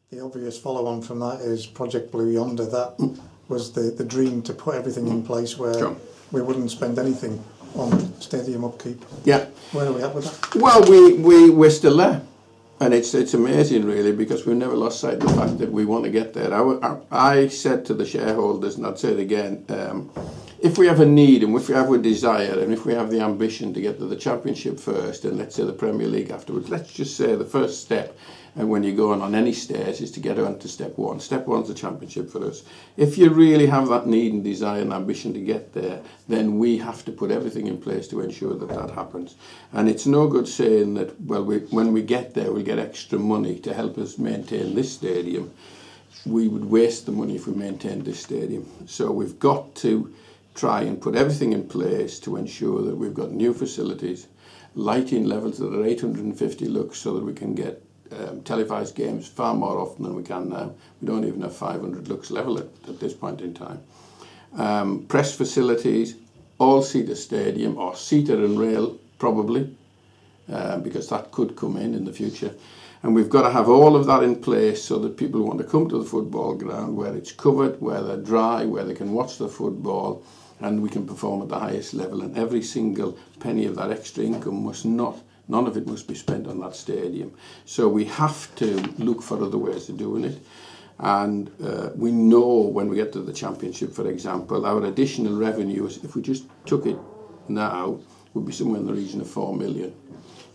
The obvious follow-on from that is Project Blue Yonder. That was the dream, to put everything in place where we wouldn't spend anything on stadium upkeep. Yeah. Where are we at with that? Well, we're still there. And it's amazing, really, because we've never lost sight of the fact that we want to get there. I said to the shareholders, and I'd say it again, if we have a need and if we have a desire and if we have the ambition to get to the Championship first and let's say the Premier League afterwards, let's just say the first step, and when you're going on any stairs, is to get on to step one. Step one's the Championship for us. If you really have that need and desire and ambition to get there, then we have to put everything in place to ensure that that happens. And it's no good saying that, well, when we get there, we'll get extra money to help us maintain this stadium. We would waste the money if we maintained this stadium. So we've got to try and put everything in place to ensure that we've got new facilities, lighting levels that are 850 lux so that we can get televised games far more often than we can now. We don't even have 500 lux level at this point in time. Press facilities, all-seater stadium, or seater and rail probably, because that could come in the future. And we've got to have all of that in place so that people want to come to the football ground where it's covered, where they're dry, where they can watch the football, and we can perform at the highest level. And every single penny of that extra income none of it must be spent on that stadium. So we have to look for other ways of doing it. And we know when we get to the Championship, for example, our additional revenues, if we just took it now, would be somewhere in the region of 4 million.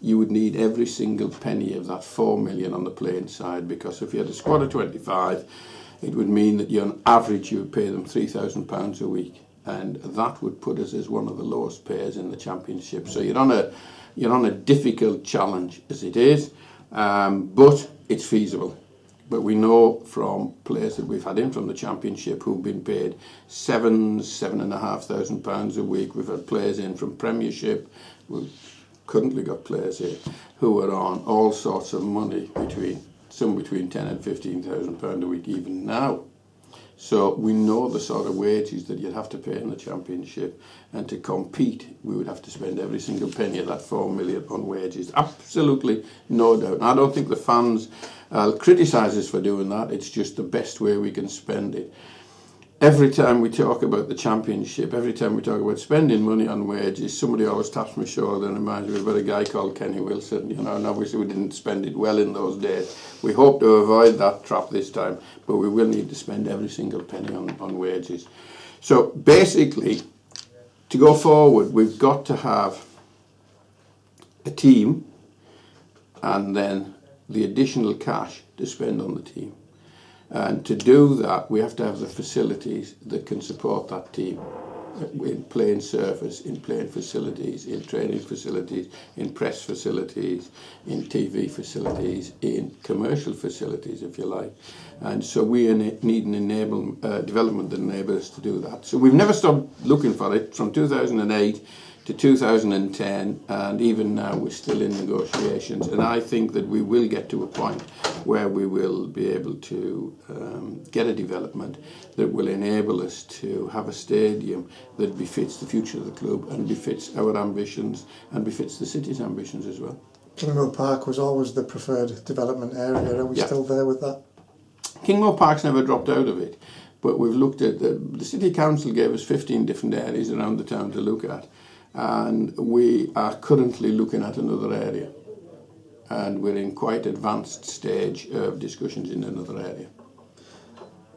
You would need every single penny of that 4 million on the playing side, because if you had a squad of 25, it would mean that on average you would pay them £3,000 a week. And that would put us as one of the lowest payers in the Championship. So you're on a difficult challenge as it is, but it's feasible. But we know from players that we've had in from the Championship who've been paid £7,500 a week. We've had players in from Premiership. We've currently got players here who are on all sorts of money, between £10,000 and £15,000 a week even now. So we know the sort of wages that you'd have to pay in the Championship, and to compete we would have to spend every single penny of that 4 million on wages. Absolutely no doubt. And I don't think the fans criticise us for doing that. It's just the best way we can spend it. Every time we talk about the Championship, every time we talk about spending money on wages, somebody always taps my shoulder and reminds me about a guy called Kenny Wilson, and obviously we didn't spend it well in those days. We hope to avoid that trap this time, but we will need to spend every single penny on wages. So basically, to go forward, we've got to have a team and then the additional cash to spend on the team. And to do that, we have to have the facilities that can support that team in playing surface, in playing facilities, in training facilities, in press facilities, in TV facilities, in commercial facilities, if you like. And so we need an development that enables us to do that. So we've never stopped looking for it from 2008 to 2010, and even now we're still in negotiations. And I think that we will get to a point where we will be able to get a development that will enable us to have a stadium that befits the future of the club and befits our ambitions and befits the city's ambitions as well. Kingmoor Park was always the preferred development area. Are we still there with that? Kingmoor Park's never dropped out of it, but we've looked at the City Council gave us 15 different areas around the town to look at, and we are currently looking at another area, and we're in quite advanced stage of discussions in another area.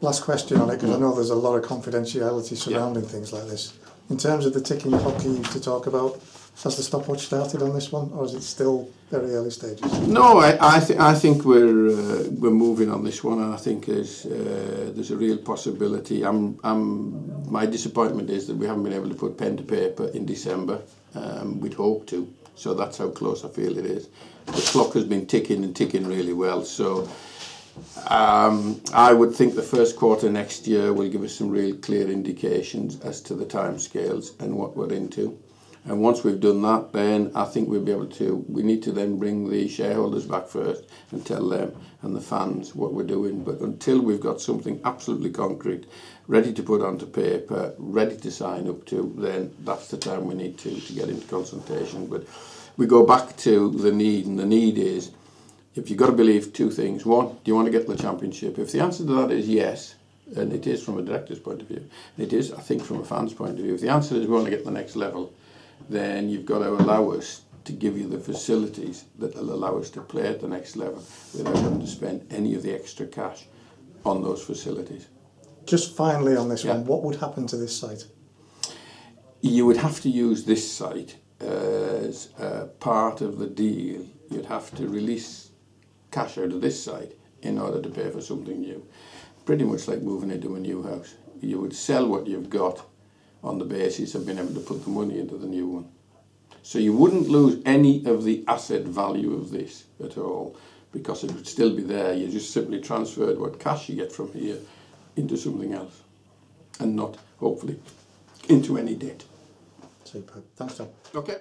Last question on it, because I know there's a lot of confidentiality surrounding things like this. In terms of the ticking clock you used to talk about, has the stopwatch started on this one, or is it still very early stages? No, I think we're moving on this one, and I think there's a real possibility. My disappointment is that we haven't been able to put pen to paper in December. We'd hoped to, so that's how close I feel it is. The clock has been ticking and ticking really well, so I would think the first quarter next year will give us some real clear indications as to the timescales and what we're into. And once we've done that, then I think we'll be able to, we need to then bring the shareholders back first and tell them and the fans what we're doing. But until we've got something absolutely concrete, ready to put onto paper, ready to sign up to, then that's the time we need to get into consultation. But we go back to the need, and the need is if you've got to believe two things. One, do you want to get the championship? If the answer to that is yes, and it is from a director's point of view, and it is, I think, from a fan's point of view, if the answer is we want to get the next level, then you've got to allow us to give you the facilities that will allow us to play at the next level without having to spend any of the extra cash on those facilities. Just finally on this Yeah. one, what would happen to this site? You would have to use this site as part of the deal. You'd have to release cash out of this site in order to pay for something new. Pretty much like moving into a new house. You would sell what you've got on the basis of being able to put the money into the new one. So you wouldn't lose any of the asset value of this at all, because it would still be there. You just simply transferred what cash you get from here into something else, and not, hopefully, into any debt. Super. Thanks, Tom. Okay.